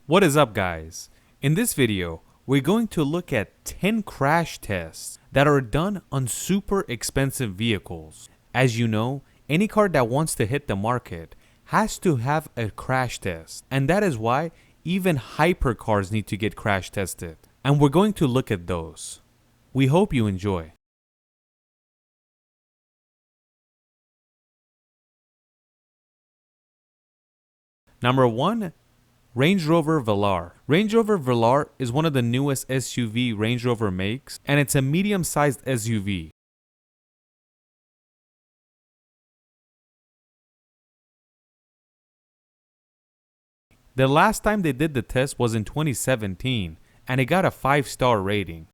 What is up, guys? In this video, we're going to look at 10 crash tests that are done on super expensive vehicles. As you know, any car that wants to hit the market has to have a crash test, and that is why even hypercars need to get crash tested. And we're going to look at those. We hope you enjoy. Number 1, Range Rover Velar. Range Rover Velar is one of the newest SUV Range Rover makes, and it's a medium-sized SUV. The last time they did the test was in 2017, and it got a 5-star rating.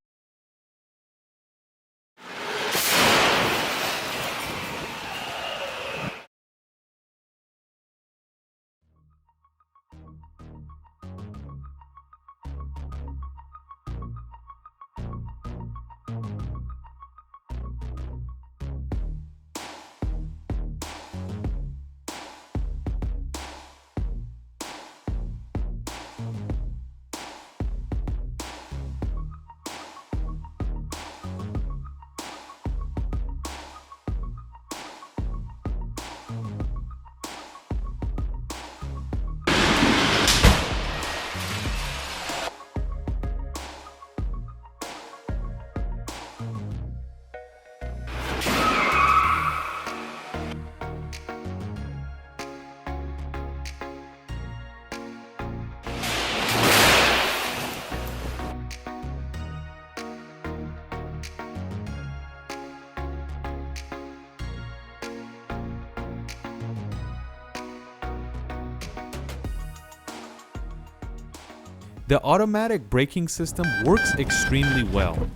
The automatic braking system works extremely well.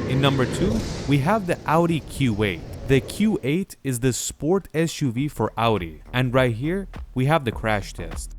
In number 2, we have the Audi Q8. The Q8 is the sport SUV for Audi, and right here we have the crash test.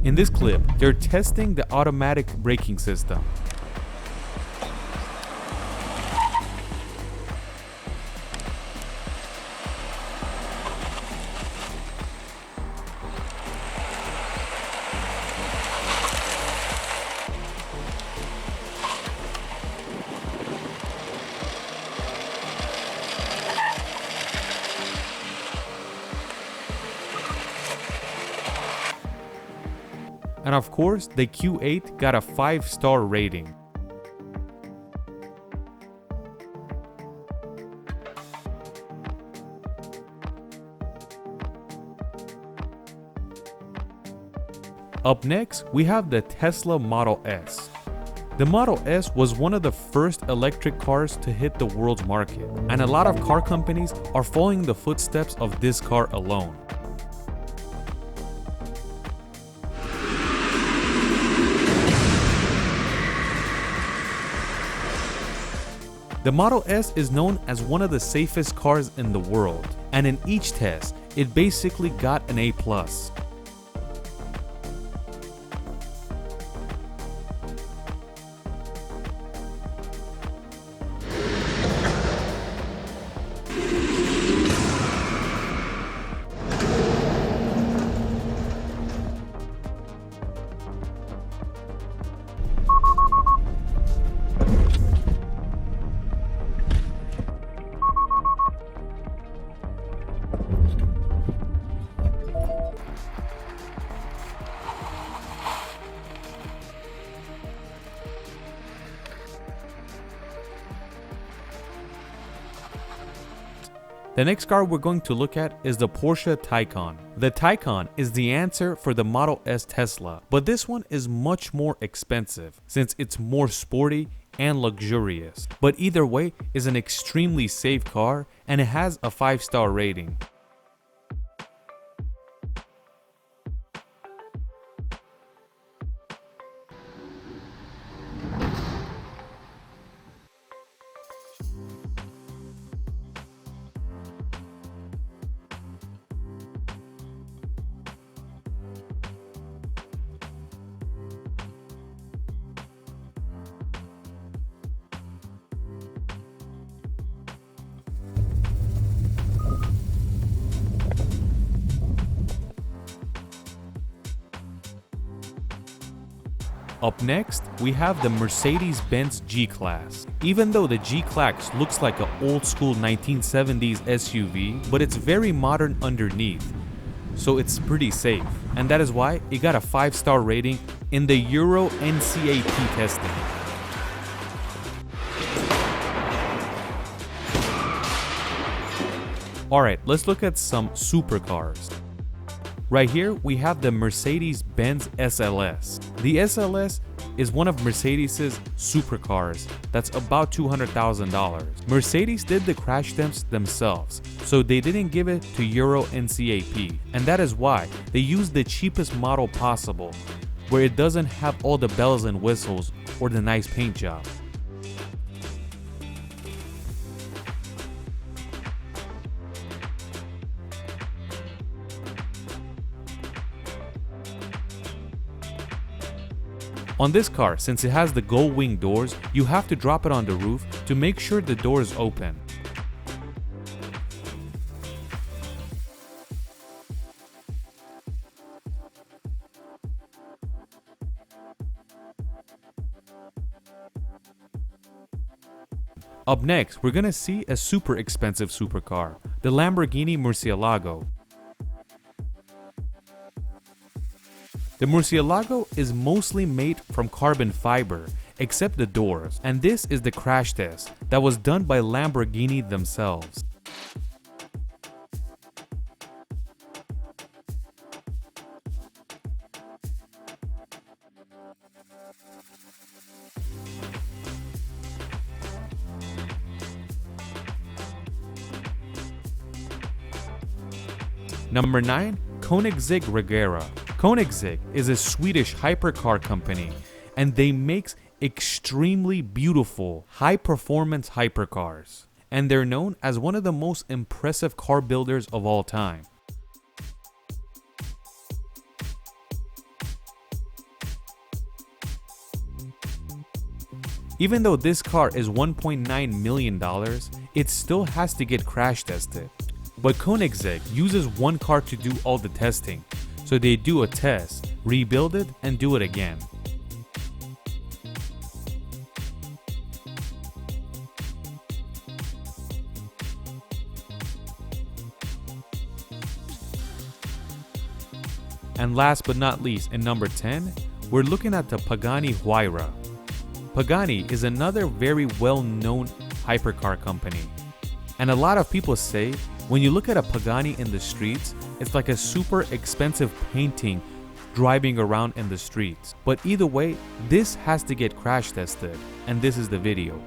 In this clip, they're testing the automatic braking system. And of course, the Q8 got a 5-star rating. Up next, we have the Tesla Model S. The Model S was one of the first electric cars to hit the world's market, and a lot of car companies are following the footsteps of this car alone. The Model S is known as one of the safest cars in the world, and in each test, it basically got an A+. The next car we're going to look at is the Porsche Taycan. The Taycan is the answer for the Model S Tesla, but this one is much more expensive since it's more sporty and luxurious. But either way, is an extremely safe car and it has a 5-star rating. Up next, we have the Mercedes-Benz G-Class. Even though the G-Class looks like an old-school 1970s SUV, but it's very modern underneath, so it's pretty safe. And that is why it got a 5-star rating in the Euro NCAP testing. Alright, let's look at some supercars. Right here, we have the Mercedes-Benz SLS. The SLS is one of Mercedes' supercars that's about $200,000. Mercedes did the crash tests themselves, so they didn't give it to Euro NCAP, and that is why they used the cheapest model possible, where it doesn't have all the bells and whistles or the nice paint job. On this car, since it has the gull wing doors, you have to drop it on the roof to make sure the door is open. Up next, we're gonna see a super expensive supercar, the Lamborghini Murcielago. The Murcielago is mostly made from carbon fiber, except the doors, and this is the crash test that was done by Lamborghini themselves. Number 9. Koenigsegg Regera. Koenigsegg is a Swedish hypercar company, and they make extremely beautiful, high-performance hypercars. And they're known as one of the most impressive car builders of all time. Even though this car is $1.9 million, it still has to get crash tested. But Koenigsegg uses one car to do all the testing, so they do a test, rebuild it, and do it again. And last but not least, in number 10, we're looking at the Pagani Huayra. Pagani is another very well-known hypercar company. And a lot of people say, when you look at a Pagani in the streets, it's like a super expensive painting driving around in the streets. But either way, this has to get crash tested, and this is the video.